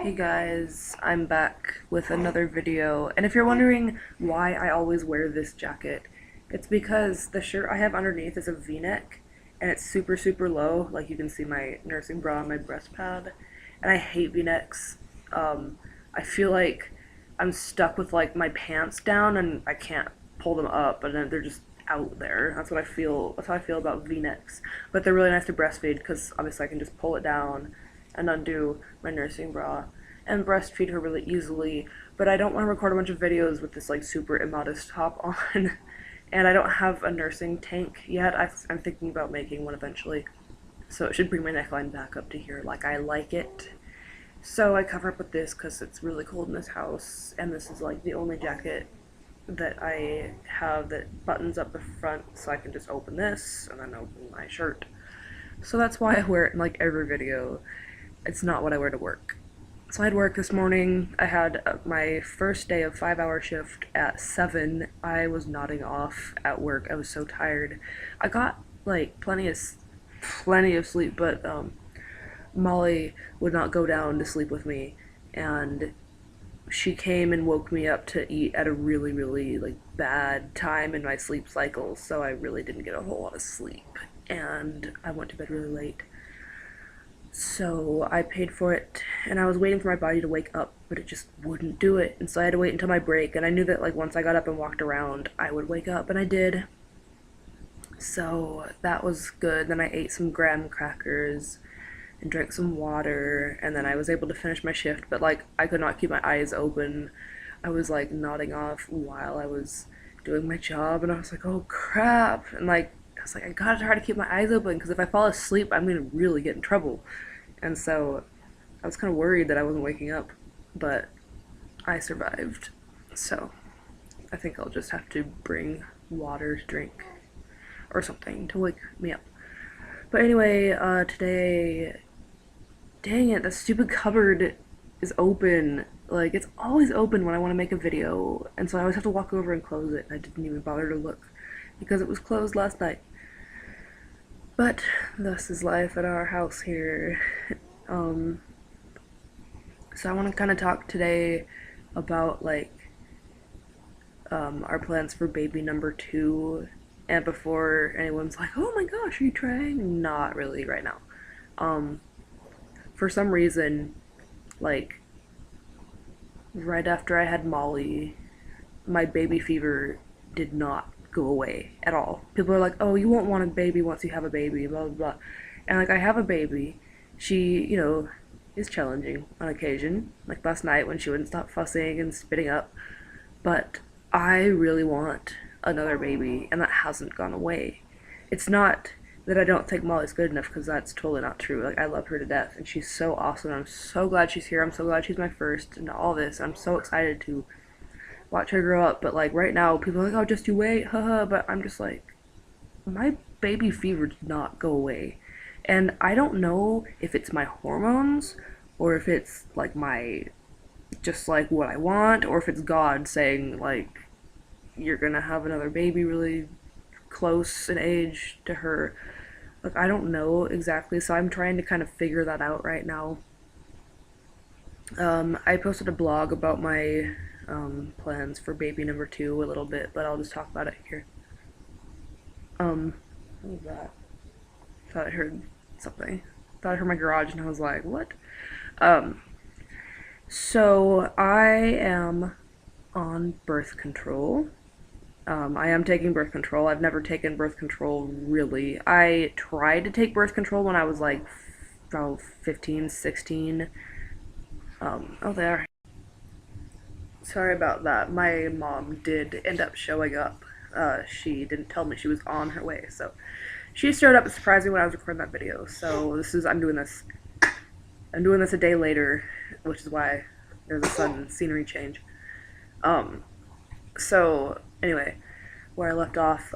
Hey guys, I'm back with another video, and if you're wondering why I always wear this jacket, it's because the shirt I have underneath is a v-neck, and it's super low, like you can see my nursing bra and my breast pad, and I hate v-necks. I feel like I'm stuck with like my pants down and I can't pull them up, and then they're just out there. That's how I feel about v-necks, but they're really nice to breastfeed because obviously I can just pull it down and undo my nursing bra and breastfeed her really easily. But I don't want to record a bunch of videos with this like super immodest top on. And I don't have a nursing tank yet. I'm thinking about making one eventually. So it should bring my neckline back up to here like I like it. So I cover up with this because it's really cold in this house, and this is like the only jacket that I have that buttons up the front, so I can just open this and then open my shirt. So that's why I wear it in like every video. It's not what I wear to work. So I had work this morning. I had my first day of 5-hour shift at 7. I was nodding off at work. I was so tired. I got like plenty of sleep, but Molly would not go down to sleep with me, and she came and woke me up to eat at a really like bad time in my sleep cycle, so I really didn't get a whole lot of sleep, and I went to bed really late. So I paid for it, and I was waiting for my body to wake up, but it just wouldn't do it. And so I had to wait until my break, and I knew that like once I got up and walked around, I would wake up, and I did. So that was good. Then I ate some graham crackers and drank some water, and then I was able to finish my shift, but like I could not keep my eyes open. I was like nodding off while I was doing my job, and I was like, oh crap, and like I was like, I gotta try to keep my eyes open because if I fall asleep, I'm gonna really get in trouble. And so I was kind of worried that I wasn't waking up, but I survived. So I think I'll just have to bring water to drink or something to wake me up. But anyway, today, dang it, the stupid cupboard is open. Like, it's always open when I want to make a video, and so I always have to walk over and close it, and I didn't even bother to look because it was closed last night. But thus is life at our house here. Um, so I want to kind of talk today about like our plans for baby number 2. And before anyone's like, "Oh my gosh, are you trying?" Not really right now. Um, for some reason, like right after I had Molly, my baby fever did not go away at all. People are like, "Oh, you won't want a baby once you have a baby," blah blah blah. And like I have a baby. She, is challenging on occasion. Like last night when she wouldn't stop fussing and spitting up. But I really want another baby, and that hasn't gone away. It's not that I don't think Molly's good enough, because that's totally not true. Like I love her to death, and she's so awesome. I'm so glad she's here. I'm so glad she's my first, and all this. I'm so excited to watch her grow up. But like right now, people are like, "Oh, just you wait, haha." But I'm just like, my baby fever did not go away, and I don't know if it's my hormones or if it's like my just like what I want, or if it's God saying like you're gonna have another baby really close in age to her. Like I don't know exactly, so I'm trying to kind of figure that out right now. I posted a blog about my plans for baby number 2 a little bit, but I'll just talk about it here. What was that? Thought I heard something. Thought I heard my garage, and I was like, what? Um, so I am on birth control. I am taking birth control. I've never taken birth control really. I tried to take birth control when I was like, 15, 16. Oh, there. Sorry about that. My mom did end up showing up. She didn't tell me she was on her way, so she showed up and surprised me when I was recording that video. So I'm doing this. I'm doing this a day later, which is why there's a sudden scenery change. So anyway, where I left off,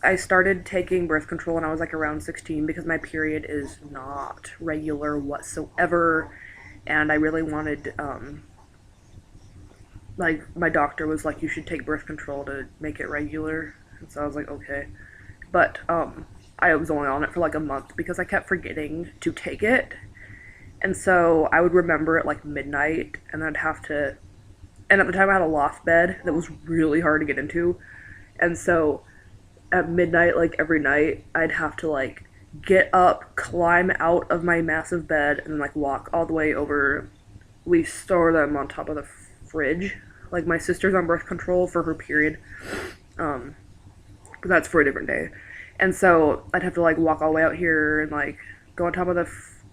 I started taking birth control when I was like around 16 because my period is not regular whatsoever, and I really wanted, like my doctor was like, you should take birth control to make it regular, and so I was like, okay. But I was only on it for like a month because I kept forgetting to take it, And so I would remember at like midnight, and I'd have to. And at the time, I had a loft bed that was really hard to get into, and so at midnight, like every night, I'd have to like get up, climb out of my massive bed, and then like walk all the way over. We store them on top of the fridge. Like my sister's on birth control for her period, but that's for a different day. And so I'd have to like walk all the way out here and like go on top of the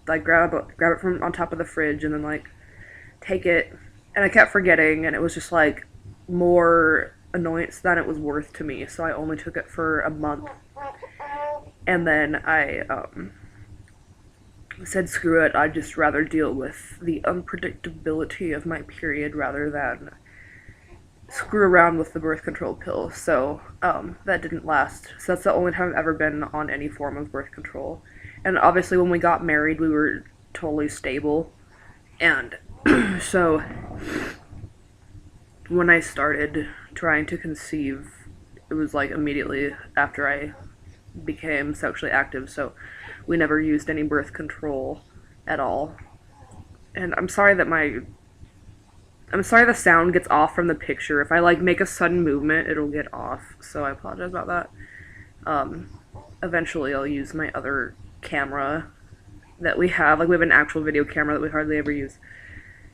like grab it from on top of the fridge and then like take it. And I kept forgetting, and it was just like more annoyance than it was worth to me. So I only took it for a month, and then I said screw it. I'd just rather deal with the unpredictability of my period rather than screw around with the birth control pill. So that didn't last. So that's the only time I've ever been on any form of birth control. And obviously when we got married, we were totally stable. And so when I started trying to conceive, it was like immediately after I became sexually active. So we never used any birth control at all. And I'm sorry the sound gets off from the picture. If I like make a sudden movement, it'll get off. So I apologize about that. Eventually I'll use my other camera that we have. Like we have an actual video camera that we hardly ever use.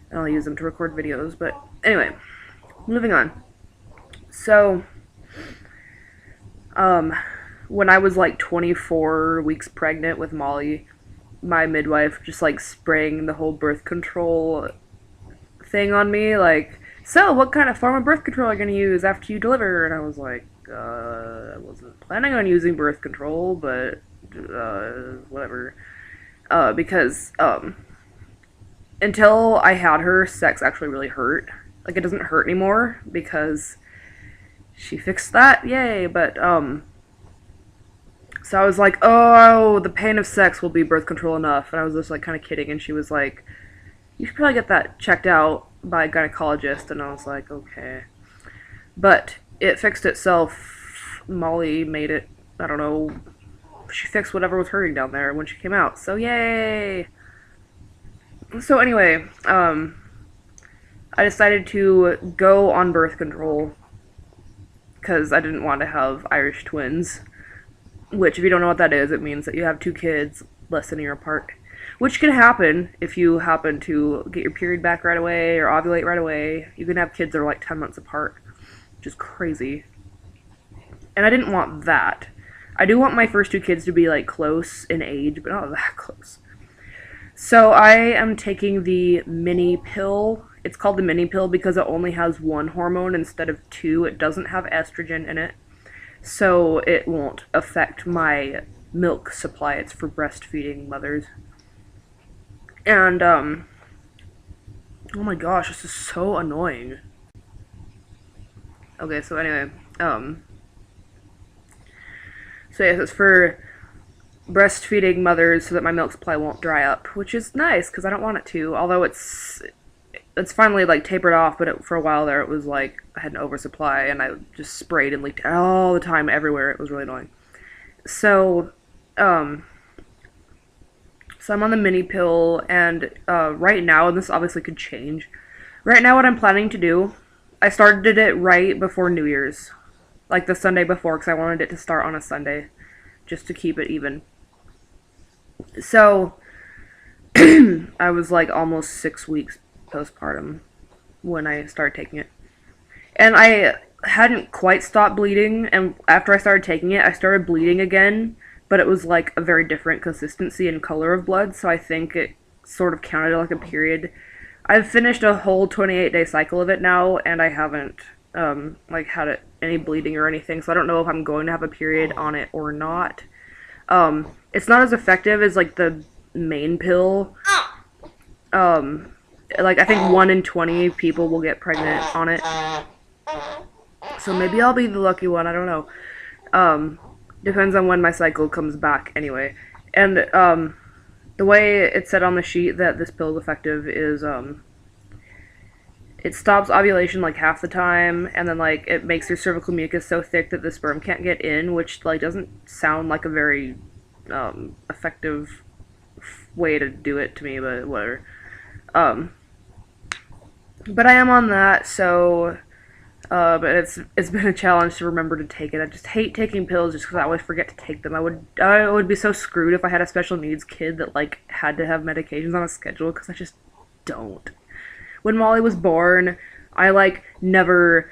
And I'll use them to record videos. But anyway, moving on. So, when I was like 24 weeks pregnant with Molly, my midwife just like spraying the whole birth control thing on me, like, so what kind of form of birth control are you going to use after you deliver? And I was like, I wasn't planning on using birth control, but whatever. Because until I had her, sex actually really hurt. Like, it doesn't hurt anymore because she fixed that, yay. But so I was like, oh, the pain of sex will be birth control enough. And I was just like kind of kidding, and she was like, you should probably get that checked out by a gynecologist. And I was like, okay. But it fixed itself. Molly made it, I don't know, she fixed whatever was hurting down there when she came out. So yay! So anyway, I decided to go on birth control because I didn't want to have Irish twins. Which, if you don't know what that is, it means that you have two kids less than a year apart. Which can happen if you happen to get your period back right away or ovulate right away. You can have kids that are like 10 months apart, which is crazy. And I didn't want that. I do want my first two kids to be like close in age, but not that close. So I am taking the mini pill. It's called the mini pill because it only has one hormone instead of two. It doesn't have estrogen in it. So it won't affect my milk supply. It's for breastfeeding mothers. And, oh my gosh, this is so annoying. Okay, so anyway, so yes, it's for breastfeeding mothers so that my milk supply won't dry up, which is nice, because I don't want it to, although it's finally, like, tapered off, but for a while there, it was, like, I had an oversupply, and I just sprayed and leaked all the time everywhere. It was really annoying. So, so I'm on the mini pill, and, right now, and this obviously could change, right now what I'm planning to do, I started it right before New Year's, like the Sunday before, because I wanted it to start on a Sunday, just to keep it even. So, I was, like, almost 6 weeks postpartum when I started taking it. And I hadn't quite stopped bleeding, and after I started taking it, I started bleeding again, but it was like a very different consistency and color of blood, so I think it sort of counted like a period. I've finished a whole 28-day cycle of it now, and I haven't like had any bleeding or anything, so I don't know if I'm going to have a period on it or not. It's not as effective as like the main pill. Like, I think 1 in 20 people will get pregnant on it. So maybe I'll be the lucky one, I don't know. Depends on when my cycle comes back anyway. And, the way it said on the sheet that this pill is effective is, it stops ovulation, like, half the time, and then, like, it makes your cervical mucus so thick that the sperm can't get in, which, like, doesn't sound like a very, effective way to do it to me, but whatever. Um, but I am on that, so but it's been a challenge to remember to take it. I just hate taking pills just because I always forget to take them. I would be so screwed if I had a special needs kid that like had to have medications on a schedule because I just don't. When Molly was born, I like never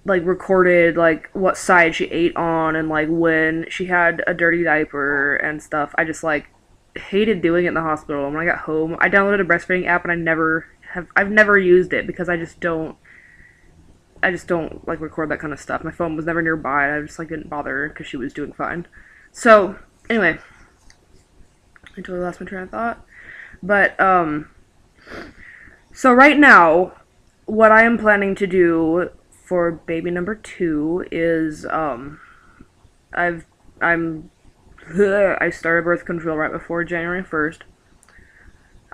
like recorded like what side she ate on and like when she had a dirty diaper and stuff. I just like hated doing it in the hospital. When I got home, I downloaded a breastfeeding app and I've never used it because I just don't like record that kind of stuff. My phone was never nearby and I just like didn't bother because she was doing fine. So anyway, I totally lost my train of thought. But so right now, what I am planning to do for baby number 2 is I've I'm I started birth control right before January 1st.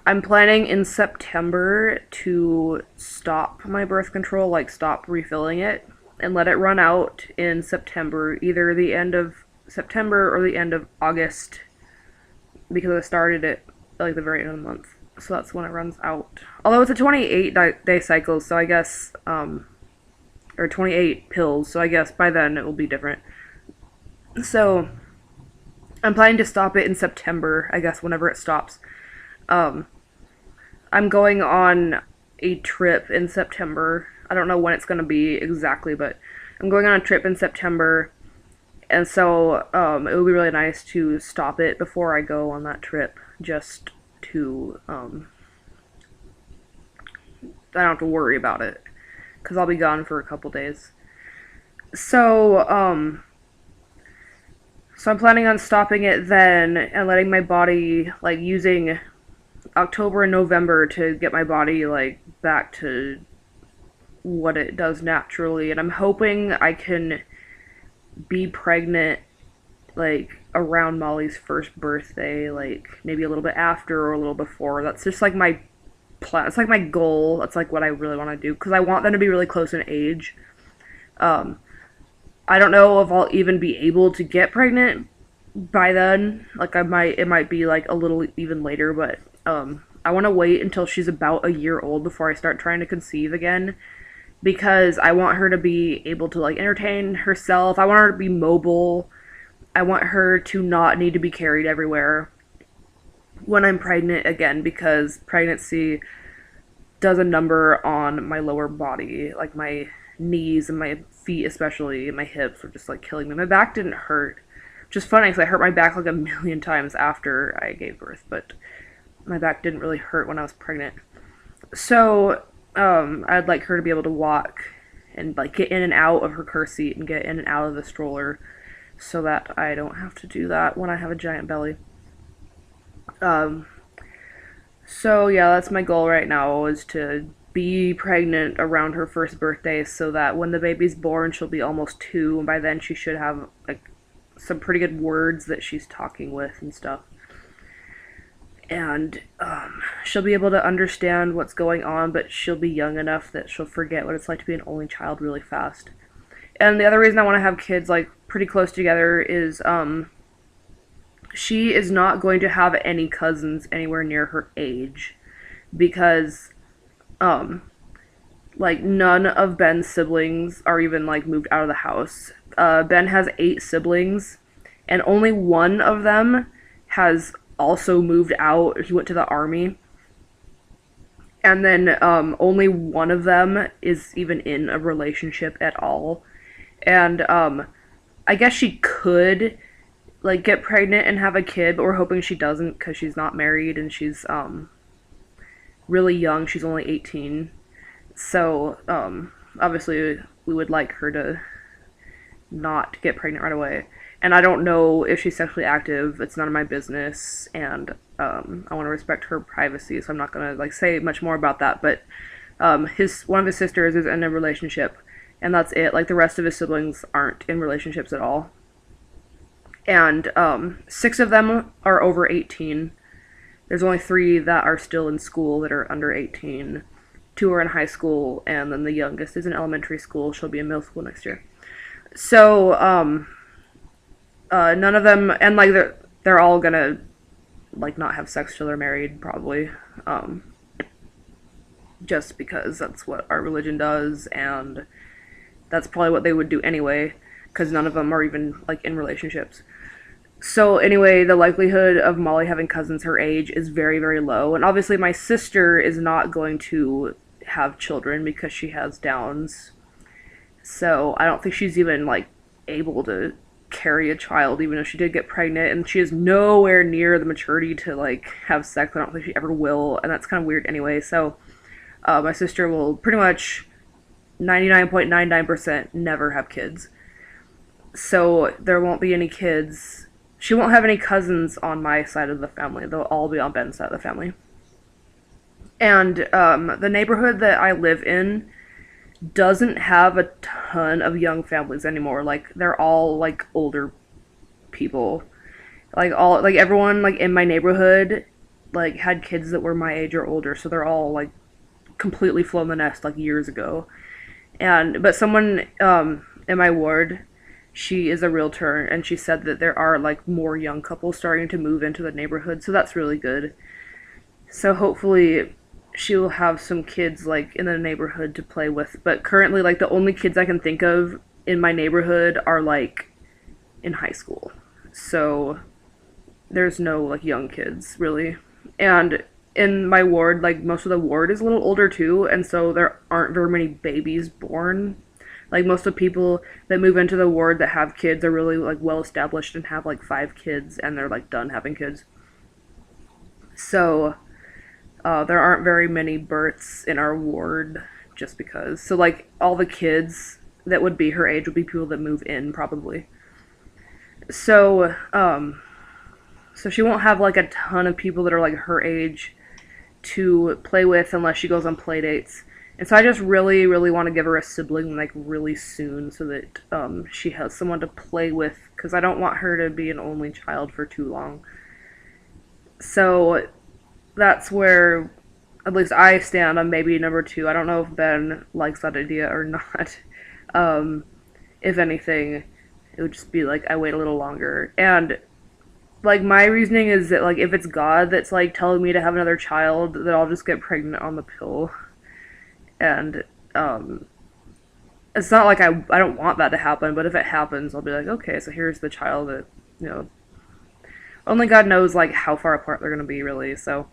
I'm planning in September to stop my birth control, like stop refilling it, and let it run out in September, either the end of September or the end of August, because I started it like the very end of the month. So that's when it runs out. Although it's a 28-day cycle, so I guess, or 28 pills, so I guess by then it will be different. So I'm planning to stop it in September, I guess, whenever it stops. I'm going on a trip in September. I don't know when it's going to be exactly, but I'm going on a trip in September, and so it would be really nice to stop it before I go on that trip, just to I don't have to worry about it, because I'll be gone for a couple days. So, so I'm planning on stopping it then and letting my body, like, using October and November to get my body like back to what it does naturally, and I'm hoping I can be pregnant like around Molly's first birthday, like maybe a little bit after or a little before. That's just like my plan. It's like my goal. That's like what I really want to do because I want them to be really close in age. I don't know if I'll even be able to get pregnant by then. Like it might be like a little even later, but I want to wait until she's about a year old before I start trying to conceive again, because I want her to be able to like entertain herself. I want her to be mobile. I want her to not need to be carried everywhere when I'm pregnant again, because pregnancy does a number on my lower body, like my knees and my feet especially, and my hips were just like killing me. My back didn't hurt, which is funny because I hurt my back like a million times after I gave birth, but my back didn't really hurt when I was pregnant. So, I'd like her to be able to walk and like get in and out of her car seat and get in and out of the stroller so that I don't have to do that when I have a giant belly. So yeah, that's my goal right now, is to be pregnant around her first birthday so that when the baby's born, she'll be almost 2, and by then she should have like some pretty good words that she's talking with and stuff. And she'll be able to understand what's going on, but she'll be young enough that she'll forget what it's like to be an only child really fast. And the other reason I want to have kids like pretty close together is she is not going to have any cousins anywhere near her age, because like none of Ben's siblings are even like moved out of the house. Ben has 8 siblings, and only one of them has also moved out. He went to the army. And then only one of them is even in a relationship at all. And I guess she could like get pregnant and have a kid, but we're hoping she doesn't because she's not married and she's really young. She's only 18. So obviously we would like her to not get pregnant right away. And I don't know if she's sexually active. It's none of my business, and I want to respect her privacy, so I'm not gonna like say much more about that. But one of his sisters is in a relationship, and that's it. Like the rest of his siblings aren't in relationships at all. And 6 of them are over 18. There's only 3 that are still in school that are under 18. 2 are in high school, and then the youngest is in elementary school. She'll be in middle school next year. So none of them, and like they're all gonna like not have sex till they're married, probably. Just because that's what our religion does, and that's probably what they would do anyway, because none of them are even like in relationships. So anyway, the likelihood of Molly having cousins her age is very, very low. And obviously my sister is not going to have children because she has Downs. So I don't think she's even like able to carry a child, even if she did get pregnant, and she is nowhere near the maturity to like have sex. I don't think she ever will, and that's kind of weird anyway. So my sister will pretty much 99.99% never have kids. So there won't be any kids. She won't have any cousins on my side of the family. They'll all be on Ben's side of the family. And the neighborhood that I live in doesn't have a ton of young families anymore. Like they're all like older people. Like everyone like in my neighborhood like had kids that were my age or older, so they're all like completely flown the nest like years ago. And but someone in my ward, she is a realtor, and she said that there are like more young couples starting to move into the neighborhood, so that's really good. So hopefully she will have some kids like in the neighborhood to play with. But currently like the only kids I can think of in my neighborhood are like in high school. So there's no like young kids really. And in my ward, like most of the ward is a little older too, and so there aren't very many babies born. Like most of the people that move into the ward that have kids are really like well established and have like 5 kids, and they're like done having kids. So there aren't very many births in our ward just because. So like all the kids that would be her age would be people that move in probably. So so she won't have like a ton of people that are like her age to play with unless she goes on play dates. And so I just really, really want to give her a sibling like really soon so that she has someone to play with, because I don't want her to be an only child for too long. So that's where at least I stand on maybe number 2. I don't know if Ben likes that idea or not. If anything, it would just be like I wait a little longer. And like my reasoning is that like if it's God that's like telling me to have another child, that I'll just get pregnant on the pill. And it's not like I don't want that to happen, but if it happens, I'll be like, okay, so here's the child that, you know, only God knows like how far apart they're gonna be really. So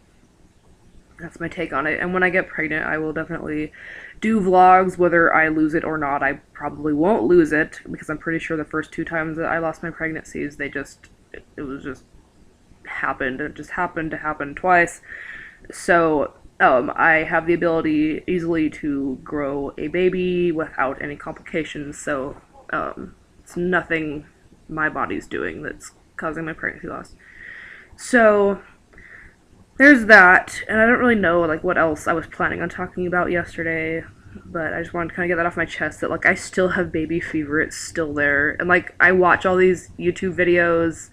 that's my take on it. And when I get pregnant, I will definitely do vlogs, whether I lose it or not. I probably won't lose it, because I'm pretty sure the first 2 times that I lost my pregnancies, it was just happened. It just happened to happen twice. So I have the ability easily to grow a baby without any complications. So it's nothing my body's doing that's causing my pregnancy loss. So there's that, and I don't really know like what else I was planning on talking about yesterday, but I just wanted to kind of get that off my chest that like I still have baby fever. It's still there, and like I watch all these YouTube videos.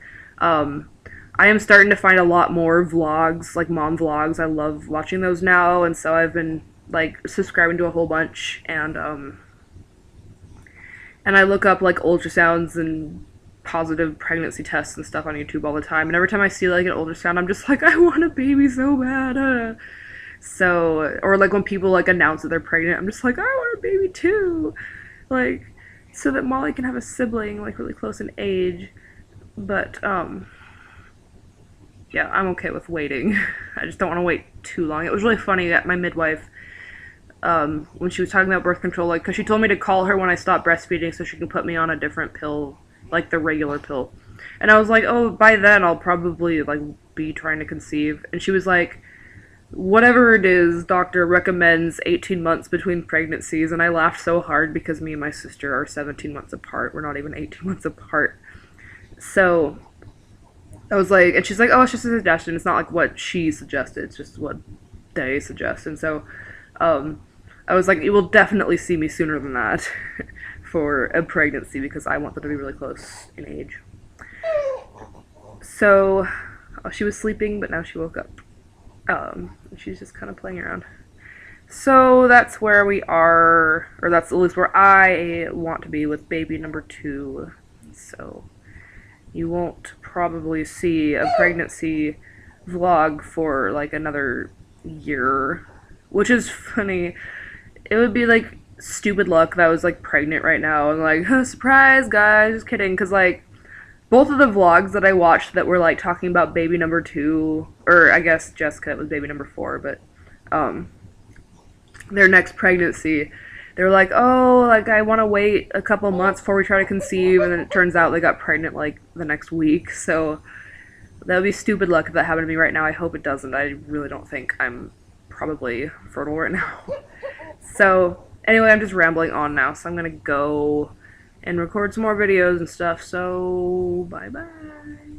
I am starting to find a lot more vlogs, like mom vlogs. I love watching those now, and so I've been like subscribing to a whole bunch, and I look up like ultrasounds and positive pregnancy tests and stuff on YouTube all the time. And every time I see like an ultrasound, I'm just like, I want a baby so bad. So, or like when people like announce that they're pregnant, I'm just like, I want a baby too, like so that Molly can have a sibling like really close in age. But yeah, I'm okay with waiting. I just don't want to wait too long. It was really funny that my midwife, when she was talking about birth control, like, because she told me to call her when I stopped breastfeeding so she can put me on a different pill, like the regular pill. And I was like, oh, by then I'll probably, like, be trying to conceive. And she was like, whatever it is, doctor recommends 18 months between pregnancies. And I laughed so hard because me and my sister are 17 months apart. We're not even 18 months apart. So I was like, and she's like, oh, it's just a suggestion. It's not like what she suggested. It's just what they suggest. And so I was like, you will definitely see me sooner than that for a pregnancy, because I want them to be really close in age. So she was sleeping, but now she woke up. She's just kind of playing around. So that's where we are, or that's at least where I want to be with baby number 2. So you won't probably see a pregnancy vlog for like another year, which is funny. It would be like stupid luck that I was like pregnant right now and like, surprise guys, just kidding, because like both of the vlogs that I watched that were like talking about baby number 2, or I guess Jessica was baby number 4, but um their next pregnancy, they were like, oh, like I want to wait a couple months before we try to conceive, and then it turns out they got pregnant like the next week. So that would be stupid luck if that happened to me right now. I hope it doesn't. I really don't think I'm probably fertile right now. So anyway, I'm just rambling on now, so I'm gonna go and record some more videos and stuff. So bye bye.